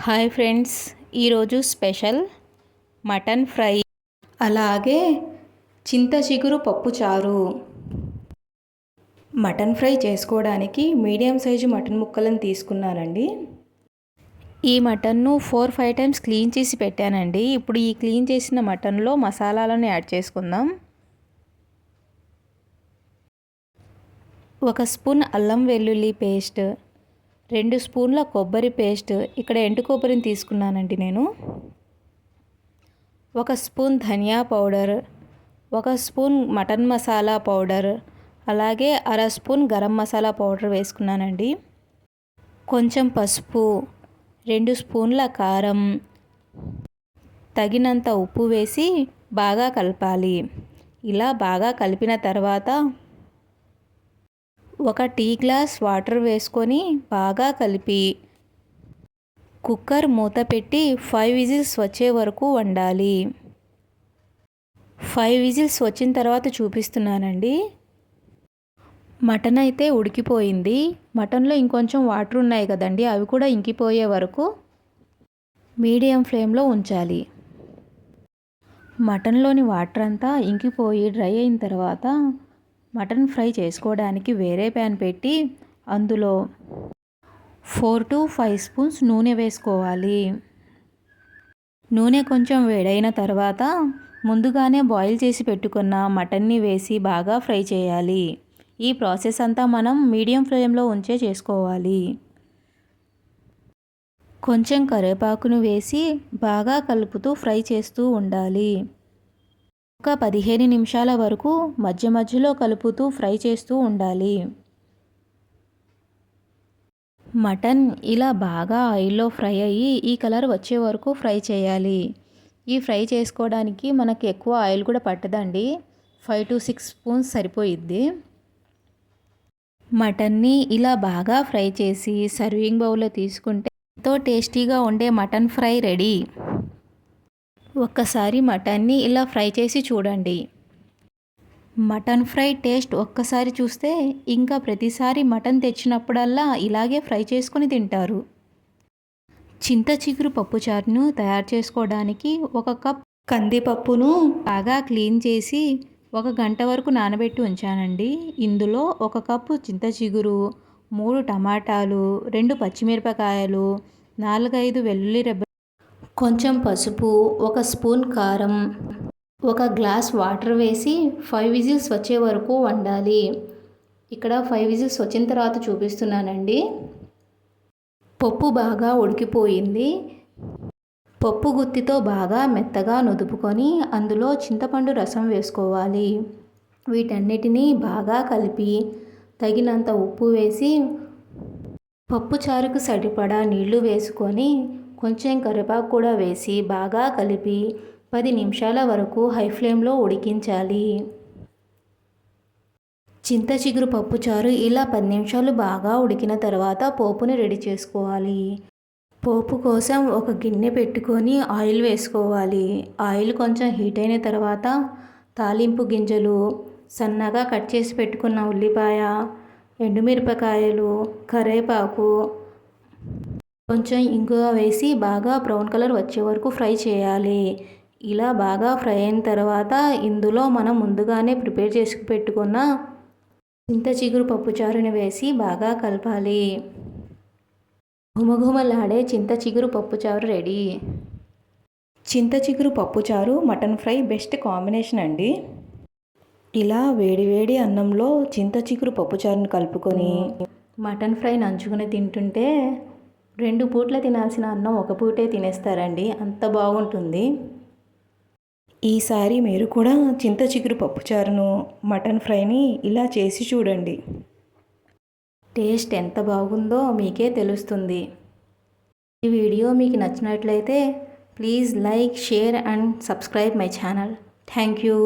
Hi friends, ఈరోజు special mutton fry అలాగే చింత చిగురు పప్పుచారు. మటన్ ఫ్రై చేసుకోవడానికి మీడియం సైజు మటన్ ముక్కలను తీసుకున్నానండి. ఈ మటన్ను 4-5 టైమ్స్ క్లీన్ చేసి పెట్టానండి. ఇప్పుడు ఈ క్లీన్ చేసిన మటన్లో మసాలాలను యాడ్ చేసుకుందాం. 1 స్పూన్ అల్లం వెల్లుల్లి పేస్ట్, 2 స్పూన్ల కొబ్బరి పేస్ట్, ఇక్కడ ఎండు కొబ్బరిని తీసుకున్నానండి నేను. 1 స్పూన్ ధనియా powder, 1 spoon mutton masala powder, అలాగే 1/2 స్పూన్ గరం మసాలా పౌడర్ వేసుకున్నానండి. కొంచెం పసుపు, 2 స్పూన్ల కారం, తగినంత ఉప్పు వేసి బాగా కలపాలి. ఇలా బాగా కలిపిన తర్వాత 1 టీ గ్లాస్ వాటర్ వేసుకొని బాగా కలిపి కుక్కర్ మూత పెట్టి 5 విజిల్స్ వచ్చే వరకు వండాలి. 5 విజిల్స్ వచ్చిన తర్వాత చూపిస్తున్నానండి. మటన్ అయితే ఉడికిపోయింది. మటన్లో ఇంకొంచెం వాటర్ ఉన్నాయి కదండి, అవి కూడా ఇంకిపోయే వరకు మీడియం ఫ్లేమ్లో ఉంచాలి. మటన్లోని వాటర్ అంతా ఇంకిపోయి డ్రై అయిన తర్వాత మటన్ ఫ్రై చేసుకోవడానికి వేరే ప్యాన్ పెట్టి అందులో 4 to 5 స్పూన్స్ నూనె వేసుకోవాలి. నూనె కొంచెం వేడైన తర్వాత ముందుగానే బాయిల్ చేసి పెట్టుకున్న మటన్ని వేసి బాగా ఫ్రై చేయాలి. ఈ ప్రాసెస్ అంతా మనం మీడియం ఫ్లేమ్లో ఉంచే చేసుకోవాలి. కొంచెం కరివేపాకును వేసి బాగా కలుపుతూ ఫ్రై చేస్తూ ఉండాలి. ఒక 15 నిమిషాల వరకు మధ్య మధ్యలో కలుపుతూ ఫ్రై చేస్తూ ఉండాలి. మటన్ ఇలా బాగా ఆయిల్లో ఫ్రై అయ్యి ఈ కలర్ వచ్చే వరకు ఫ్రై చేయాలి. ఈ ఫ్రై చేసుకోవడానికి మనకి ఎక్కువ ఆయిల్ కూడా పట్టదండి. 5 to 6 స్పూన్స్ సరిపోయిద్ది. మటన్ని ఇలా బాగా ఫ్రై చేసి సర్వింగ్ బౌల్లో తీసుకుంటే ఎంతో టేస్టీగా ఉండే మటన్ ఫ్రై రెడీ. ఒక్కసారి మటన్ని ఇలా ఫ్రై చేసి చూడండి. మటన్ ఫ్రై టేస్ట్ ఒక్కసారి చూస్తే ఇంకా ప్రతిసారి మటన్ తెచ్చినప్పుడల్లా ఇలాగే ఫ్రై చేసుకొని తింటారు. చింత చిగురు పప్పుచారును తయారు చేసుకోవడానికి 1 కప్ కందిపప్పును బాగా క్లీన్ చేసి 1 గంట వరకు నానబెట్టి ఉంచానండి. ఇందులో 1 కప్పు చింత చిగురు, 3 టమాటాలు, 2 పచ్చిమిరపకాయలు, 4-5 వెల్లుల్లి రెబ్బలు, కొంచెం పసుపు, 1 స్పూన్ కారం, 1 గ్లాస్ వాటర్ వేసి 5 విజిల్స్ వచ్చే వరకు వండాలి. ఇక్కడ 5 విజిల్స్ వచ్చిన తర్వాత చూపిస్తున్నానండి. పప్పు బాగా ఉడికిపోయింది. పప్పు గుత్తితో బాగా మెత్తగా నుదుపుకొని అందులో చింతపండు రసం వేసుకోవాలి. వీటన్నిటినీ బాగా కలిపి తగినంత ఉప్పు వేసి పప్పు చారుకు సరిపడా నీళ్లు వేసుకొని కొంచెం కరివేపాకు కూడా వేసి బాగా కలిపి 10 నిమిషాల వరకు హై ఫ్లేమ్లో ఉడికించాలి. చింత చిగురు పప్పుచారు ఇలా 10 నిమిషాలు బాగా ఉడికిన తర్వాత పోపుని రెడీ చేసుకోవాలి. పోపు కోసం ఒక గిన్నె పెట్టుకొని ఆయిల్ వేసుకోవాలి. ఆయిల్ కొంచెం హీట్ అయిన తర్వాత తాలింపు గింజలు, సన్నగా కట్ చేసి పెట్టుకున్న ఉల్లిపాయ, ఎండుమిరపకాయలు, కరివేపాకు, కొంచెం ఇంగువ వేసి బాగా బ్రౌన్ కలర్ వచ్చే వరకు ఫ్రై చేయాలి. ఇలా బాగా ఫ్రై అయిన తర్వాత ఇందులో మనం ముందుగానే ప్రిపేర్ చేసి పెట్టుకున్న చింత చిగురు పప్పుచారుని వేసి బాగా కలపాలి. ఘుమఘుమలాడే చింత చిగురు పప్పుచారు రెడీ. చింత చిగురు పప్పుచారు మటన్ ఫ్రై బెస్ట్ కాంబినేషన్ అండి. ఇలా వేడివేడి అన్నంలో చింత చిగురు పప్పుచారుని కలుపుకొని మటన్ ఫ్రై నంచుకొని తింటుంటే 2 పూట్ల తినాల్సిన అన్నం 1 పూటే తినేస్తారండి, అంత బాగుంటుంది. ఈసారి మీరు కూడా చింత చిగురు పప్పుచారును, మటన్ ఫ్రైని ఇలా చేసి చూడండి. టేస్ట్ ఎంత బాగుందో మీకే తెలుస్తుంది. ఈ వీడియో మీకు నచ్చినట్లయితే please like, share and subscribe my channel. Thank you.